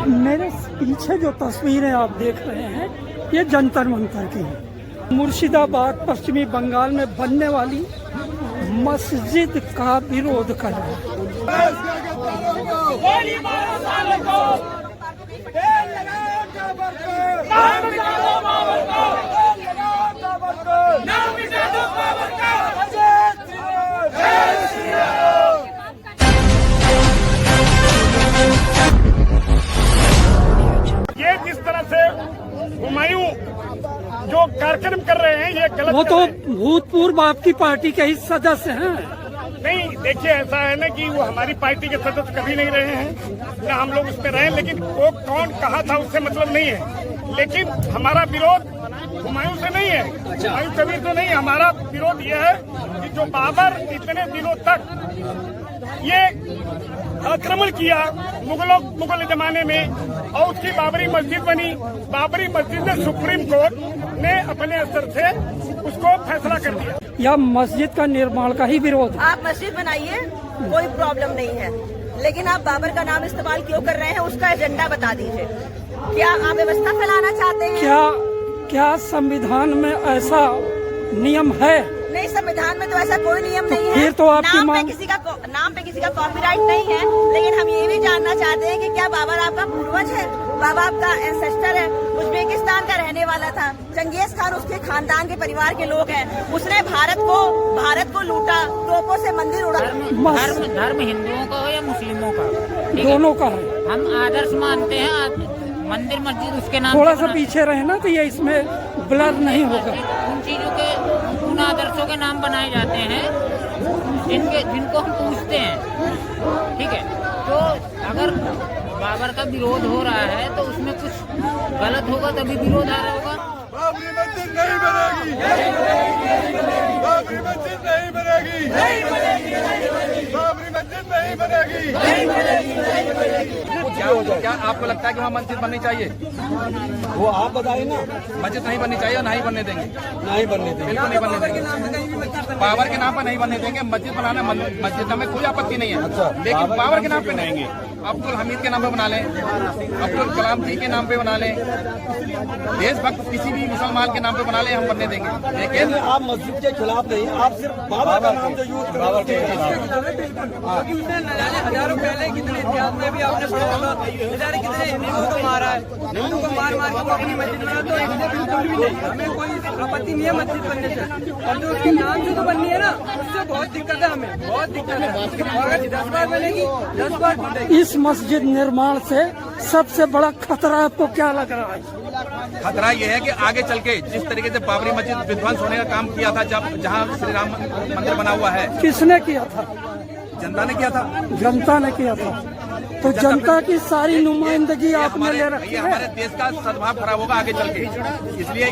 मेरे पीछे जो तस्वीरें आप देख रहे हैं ये जंतर मंतर की है। मुर्शिदाबाद पश्चिमी बंगाल में बनने वाली मस्जिद का विरोध कर रहे हैं। ये जिस तरह से हुमायूं जो कार्यक्रम कर रहे हैं ये गलत। वो तो भूतपूर्व आपकी पार्टी के ही सदस्य हैं। नहीं, देखिए ऐसा है ना कि वो हमारी पार्टी के सदस्य कभी नहीं रहे हैं, ना हम लोग उसमें रहे, लेकिन वो कौन कहा था उससे मतलब नहीं है। लेकिन हमारा विरोध हुमायूं से नहीं है, हुमायूं कबीर तो नहीं। हमारा विरोध ये है कि जो बाबर इतने दिनों तक ये आक्रमण किया मुगल जमाने में, और उसकी बाबरी मस्जिद बनी। बाबरी मस्जिद में सुप्रीम कोर्ट ने अपने स्तर से उसको फैसला कर दिया। या मस्जिद का निर्माण का ही विरोध। आप मस्जिद बनाइए, कोई प्रॉब्लम नहीं है, लेकिन आप बाबर का नाम इस्तेमाल क्यों कर रहे हैं उसका एजेंडा बता दीजिए। क्या आप व्यवस्था फैलाना चाहते हैं? क्या संविधान में ऐसा नियम है? नहीं, संविधान में तो ऐसा कोई नियम नहीं है। फिर तो आपकी नाम पे किसी का कॉपीराइट नहीं है, लेकिन हम ये भी जानना चाहते हैं कि क्या बाबर आपका पूर्वज है? बाबा आपका एंसेस्टर है, उज्बेकिस्तान का रहने वाला था। चंगेज खान उसके खानदान के परिवार के लोग हैं। उसने भारत को लूटा, तोपों से मंदिर उड़ा। धर्म हिंदुओं का हो या मुस्लिमों का, दोनों का है। हम आदर्श मानते हैं। मंदिर मस्जिद उसके नाम थोड़ा सा पीछे रहे ना तो ये इसमें ब्लर नहीं होगा। उन चीजों के, उन आदर्शों के नाम बनाए जाते हैं जिनको हम पूछते हैं। ठीक है, तो अगर बाबर का विरोध हो रहा है तो उसमें कुछ गलत होगा तभी विरोध आ रहा होगा। बाबरी मस्जिद नहीं बनेगी, बाबरी मस्जिद नहीं बनेगी, बाबरी मस्जिद नहीं बनेगी। क्या आपको लगता है कि वहाँ मस्जिद बननी चाहिए? वो आप बताइए ना। मस्जिद नहीं बननी चाहिए और नहीं बनने देंगे। नहीं बनने देंगे, बिल्कुल नहीं बनने देंगे। बाबर के नाम पर नहीं बनने देंगे। मस्जिद बनाना, मस्जिद में कोई आपत्ति नहीं है, लेकिन बाबर के नाम पे नहीं। अब्दुल हमीद के नाम पे बना लें, अब्दुल कलाम जी के नाम पे बना लें, देशभक्त किसी भी मुसलमान के नाम पे बना लें, हम बनने देंगे। लेकिन आप मस्जिद के खिलाफ नहीं, आप सिर्फ बाबा का नाम जो यूज करते हजारों पहले कितने इतिहास में भी आपने पढ़ा होगा, बेचारे कितने हिंदू को मारा है, हिंदू को मार मार के अपनी मस्जिद बना। तो इससे बिल्कुल भी नहीं, हमें कोई आपत्ति नहीं है मस्जिद बनने से, और जो उसके नाम से तो बननी है ना, उससे बहुत दिक्कत है, हमें बहुत दिक्कत है। और अगर 10 बार बनेगी 10 बार टूटेगी। इस मस्जिद निर्माण से सबसे बड़ा खतरा आपको क्या लग रहा है? खतरा यह है कि आगे चल के जिस तरीके से बाबरी मस्जिद विध्वंस होने का काम किया था, जब जहाँ श्री राम मंदिर बना हुआ है, किसने किया था? जनता ने किया था। जनता ने किया था। तो जनता की सारी नुमाइंदगी आपने ले रखी ये है। हमारे देश का सद्भाव खराब होगा आगे चल के, इसलिए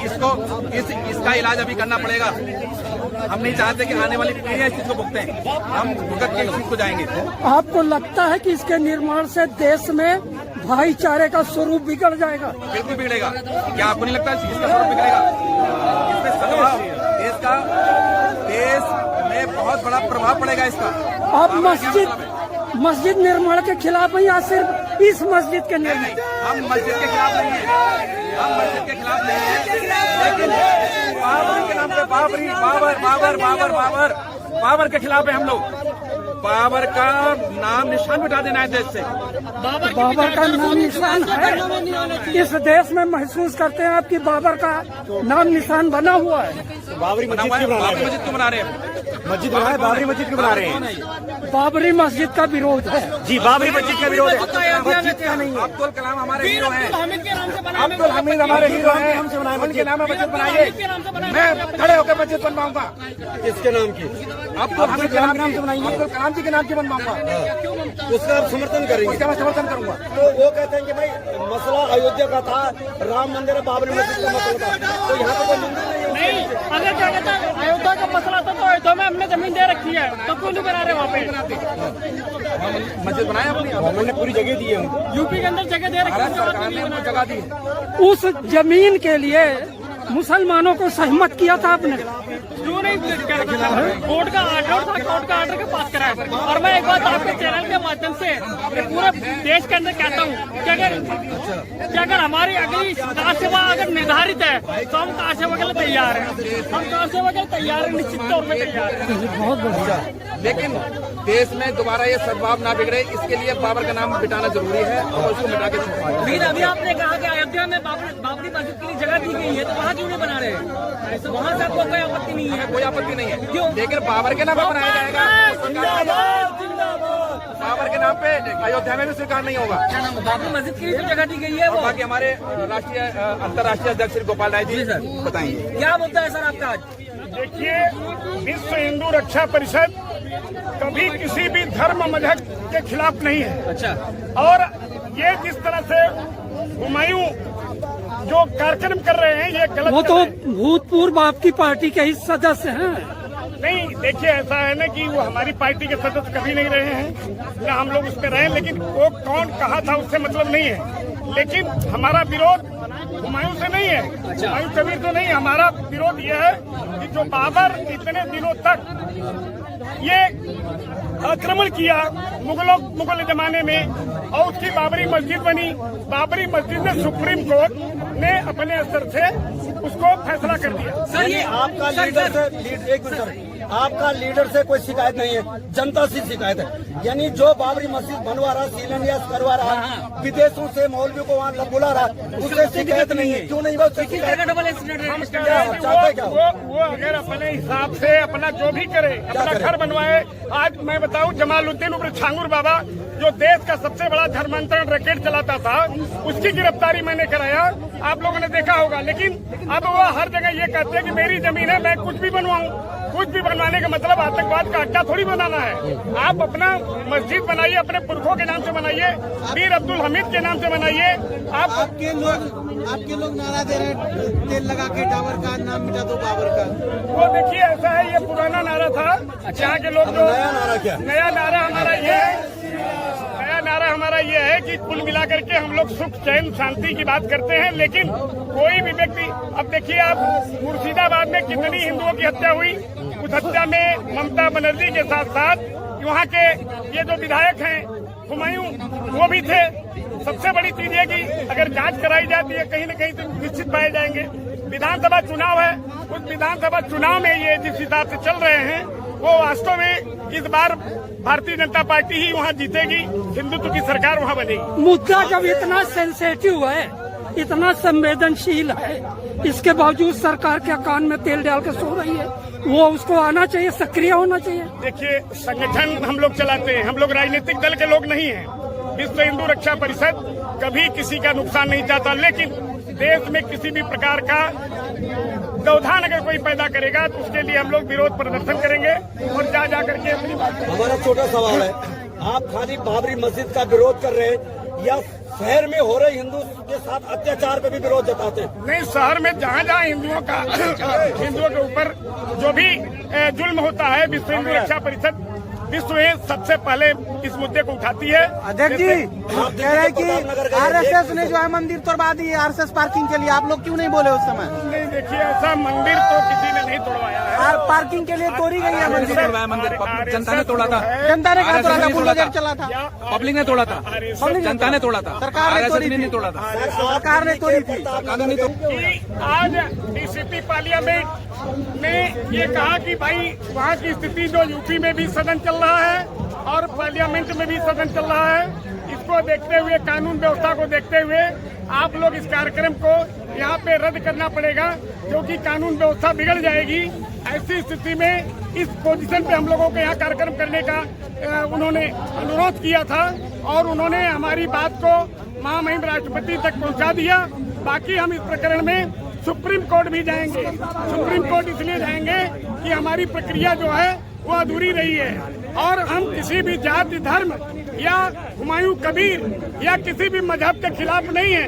इसका इलाज अभी करना पड़ेगा। हम नहीं चाहते कि आने वाली पीढ़ियां इस चीज को भुगते हैं, हम भुगत के इस चीज को जाएंगे। आपको लगता है कि इसके निर्माण से देश में भाईचारे का स्वरूप बिगड़ जाएगा? बिल्कुल बिगड़ेगा। क्या आपको नहीं लगता इसका स्वरूप बिगड़ेगा? इसमें सद्भाव देश में बहुत बड़ा प्रभाव पड़ेगा इसका। आप मस्जिद निर्माण के खिलाफ हैं या सिर्फ इस मस्जिद के निर्माण? हम मस्जिद के खिलाफ नहीं है, हम मस्जिद के खिलाफ नहीं है, लेकिन बाबरी के नाम पे बाबर के खिलाफ है हम लोग। बाबर का नाम निशान मिटा देना है देश से। बाबर का नाम निशान है इस देश में। महसूस करते हैं आपकी बाबर का नाम निशान बना हुआ है। बाबरी मस्जिद क्यों बना रहे हैं? मस्जिद बना है, बाबरी मस्जिद क्यों बना रहे हैं? बाबरी मस्जिद का विरोध है जी, बाबरी मस्जिद का विरोध है। मस्जिद का नहीं है। अब्दुल कलाम हमारे हीरो हैं, अब्दुल हमीद हमारे हीरो हैं, हमसे बनाए उनके नाम में मस्जिद बनाइए। मैं खड़े होकर मस्जिद बनवाऊंगा। किसके नाम की? अब्दुल हमीद के नाम से बनाइए, अब्दुल कलाम जी के नाम की बनवाऊंगा। उसका आप समर्थन करेंगे? उसका मैं समर्थन करूंगा। तो वो कहते हैं कि भाई मसला अयोध्या का था, राम मंदिर है, बाबरी मस्जिद का मसला था, तो यहाँ पे कोई मंदिर नहीं है। अगर क्या कहता है अयोध्या का मसला था तो अयोध्या में हमने जमीन दे रखी है, तो क्यों नहीं बना रहे वहाँ पे? मस्जिद बनाए अपनी, गवर्नमेंट ने पूरी जगह दी है, यूपी के अंदर जगह दे रखी है, सरकार ने वो जगह दी है। उस जमीन के लिए मुसलमानों को सहमत किया था आपने? क्यों नहीं कोर्ट का आर्डर था, कोर्ट का आर्डर के पास कराया। और मैं एक बात आपके चैनल के माध्यम से पूरे देश के अंदर कहता हूँ कि कि अगर हमारी अगली कार सेवा अगर निर्धारित है तो हम कार सेवा के लिए तैयार हैं। हम कार सेवा के लिए तैयार हैं, निश्चित तौर पर तैयार हैं। बहुत बढ़िया। लेकिन देश में दोबारा ये सद्भाव ना बिगड़े, इसके लिए बाबर का नाम मिटाना जरूरी है और उसको मिटा के छुपाना। लेकिन अभी आपने कहा कि अयोध्या में बाबरी मस्जिद के लिए जगह दी गई है, तो वहाँ क्यों नहीं बना रहे? तो वहाँ से आपको कोई आपत्ति नहीं है? कोई आपत्ति नहीं है। क्यों? लेकिन बाबर के नाम पे बनाया जाएगा, बाबर के नाम पे अयोध्या में भी स्वीकार नहीं होगा। क्या नाम है? बाबरी मस्जिद के लिए जो जगह दी गई है वो। बाकी हमारे राष्ट्रीय अंतर्राष्ट्रीय अध्यक्ष श्री गोपाल राय जी बताएंगे क्या मुद्दा है सर आपका आज? देखिए, विश्व हिंदू रक्षा परिषद कभी किसी भी धर्म मजहब के खिलाफ नहीं है। अच्छा। और ये जिस तरह से हुमायूं जो कार्यक्रम कर रहे हैं ये गलत वो कर तो रहे हैं। भूतपूर्व आपकी पार्टी के ही सदस्य हैं। नहीं, देखिए ऐसा है ना कि वो हमारी पार्टी के सदस्य कभी नहीं रहे हैं, ना हम लोग उस पर रहे, लेकिन वो कौन कहा था उससे मतलब नहीं है। लेकिन हमारा विरोध हुमायूं से नहीं है, हुमायूं कबीर तो नहीं। हमारा विरोध ये है कि जो बाबर इतने दिनों तक ये आक्रमण किया मुगल जमाने में, और उसकी बाबरी मस्जिद बनी। बाबरी मस्जिद में सुप्रीम कोर्ट ने अपने स्तर से उसको फैसला कर दिया। सर ये आपका लीडर से एक मिनट, आपका लीडर से कोई शिकायत नहीं है, जनता से शिकायत है। यानी जो बाबरी मस्जिद बनवा रहा, शिलान्यास करवा रहा, विदेशों से मौलवी को वहाँ बुला रहा, उससे शिकायत नहीं है। क्यों नहीं? डबल एक्सीडेंट हम चाहते हैं वो अगर अपने हिसाब से अपना जो भी करे, अपना घर बनवाए। आज मैं बताऊं, जमालुद्दीन उर्फ छांगुर बाबा जो देश का सबसे बड़ा धर्मांतरण रैकेट चलाता था, उसकी गिरफ्तारी मैंने कराया, आप लोगों ने देखा होगा। लेकिन अब वो हर जगह ये कहते हैं कि मेरी जमीन है, मैं कुछ भी बनवाऊं। कुछ भी बनवाने का मतलब आतंकवाद का अड्डा थोड़ी बनाना है। आप अपना मस्जिद बनाइए, अपने पुरखों के नाम से बनाइए, वीर अब्दुल हमीद के नाम से बनाइए। आपके लोग नारा दे रहे हैं, तेल लगा के टावर का नाम मिटा दो बाबर का। वो देखिए ऐसा है, ये पुराना नारा था। यहाँ के लोग जो नया नारा क्या? नया नारा हमारा ये है कि कुल मिलाकर के हम लोग सुख चैन शांति की बात करते हैं। लेकिन कोई भी व्यक्ति, अब देखिए आप मुर्शिदाबाद में कितनी हिंदुओं की हत्या हुई। उस हत्या में ममता बनर्जी के साथ साथ वहाँ के ये जो विधायक हैं हुमायूं, वो भी थे। सबसे बड़ी चीज है कि अगर जांच कराई जाती है कहीं न कहीं तो निश्चित पाए जाएंगे। विधानसभा चुनाव है, उस विधानसभा चुनाव में ये जिस हिसाब से चल रहे हैं, वो वास्तव में इस बार भारतीय जनता पार्टी ही वहाँ जीतेगी, हिंदुत्व की सरकार वहाँ बनेगी। मुद्दा जब इतना सेंसेटिव है, इतना संवेदनशील है, इसके बावजूद सरकार के कान में तेल डाल के सो रही है। वो उसको आना चाहिए, सक्रिय होना चाहिए। देखिए, संगठन हम लोग चलाते हैं, हम लोग राजनीतिक दल के लोग नहीं हैं। विश्व हिंदू रक्षा परिषद कभी किसी का नुकसान नहीं चाहता, लेकिन देश में किसी भी प्रकार का व्यवधान अगर कोई पैदा करेगा तो उसके लिए हम लोग विरोध प्रदर्शन करेंगे और जा करके अपनी बात। हमारा छोटा सवाल है, आप खाली बाबरी मस्जिद का विरोध कर रहे हैं या शहर में हो रहे हिंदू के साथ अत्याचार पे भी विरोध जताते हैं? नहीं, शहर में जहाँ जहाँ हिंदुओं के ऊपर जो भी जुल्म होता है, विश्व हिंदू रक्षा परिषद विश्व में सबसे पहले इस मुद्दे को उठाती है। अध्यक्ष जी, आप कह रहे हैं कि आरएसएस ने जो है मंदिर तोड़वा दी, आरएसएस पार्किंग के लिए, आप लोग क्यों नहीं बोले उस समय? नहीं, देखिए ऐसा मंदिर तो किसी ने नहीं तोड़वाया है। पार्किंग के लिए तोड़ी गई है मंदिर। जनता ने तोड़ा था, जनता ने कहा तोड़ा था, बुलडोजर चला था, पब्लिक ने तोड़ा था, जनता ने तोड़ा था, सरकार ने तोड़ी नहीं तोड़ा था, सरकार ने तोड़ी थी। कानूनी तो आज डीसीपी पार्लियामेंट ने ये कहा कि भाई वहाँ की स्थिति जो यूपी में भी सदन चल रहा है और पार्लियामेंट में भी सदन चल रहा है, इसको देखते हुए, कानून व्यवस्था को देखते हुए आप लोग इस कार्यक्रम को यहाँ पे रद्द करना पड़ेगा, क्योंकि कानून व्यवस्था बिगड़ जाएगी। ऐसी स्थिति में इस पोजीशन पे हम लोगों को यहाँ कार्यक्रम करने का उन्होंने अनुरोध किया था और उन्होंने हमारी बात को महामहिम राष्ट्रपति तक पहुँचा दिया। बाकी हम इस प्रकरण में सुप्रीम कोर्ट भी जाएंगे। सुप्रीम कोर्ट इसलिए जाएंगे कि हमारी प्रक्रिया जो है वो अधूरी रही है और हम किसी भी जाति, धर्म या हुमायूं कबीर या किसी भी मजहब के खिलाफ नहीं है।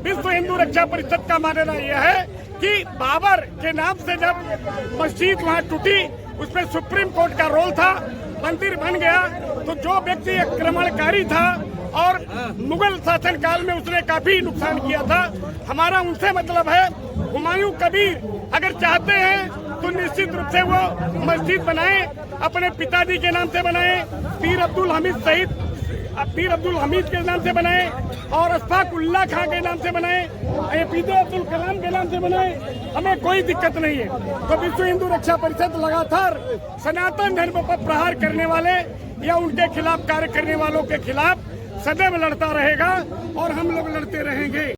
विश्व हिंदू रक्षा परिषद का मानना यह है कि बाबर के नाम से जब मस्जिद वहाँ टूटी, उसमें सुप्रीम कोर्ट का रोल था, मंदिर बन गया, तो जो व्यक्ति आक्रमणकारी था और मुगल शासन काल में उसने काफी नुकसान किया था, हमारा उनसे मतलब है। हुमायूं कबीर अगर चाहते हैं तो निश्चित रूप से वो मस्जिद बनाएं, अपने पिताजी के नाम से बनाएं, वीर अब्दुल हमीद शहीद पीर अब्दुल हमीद के नाम से बनाए और अशफाक उल्लाह खां के नाम से बनाए, APJ अब्दुल कलाम के नाम से बनाए, हमें कोई दिक्कत नहीं है। तो विश्व हिंदू रक्षा परिषद लगातार सनातन धर्म पर प्रहार करने वाले या उनके खिलाफ कार्य करने वालों के खिलाफ सदैव लड़ता रहेगा और हम लोग लड़ते रहेंगे।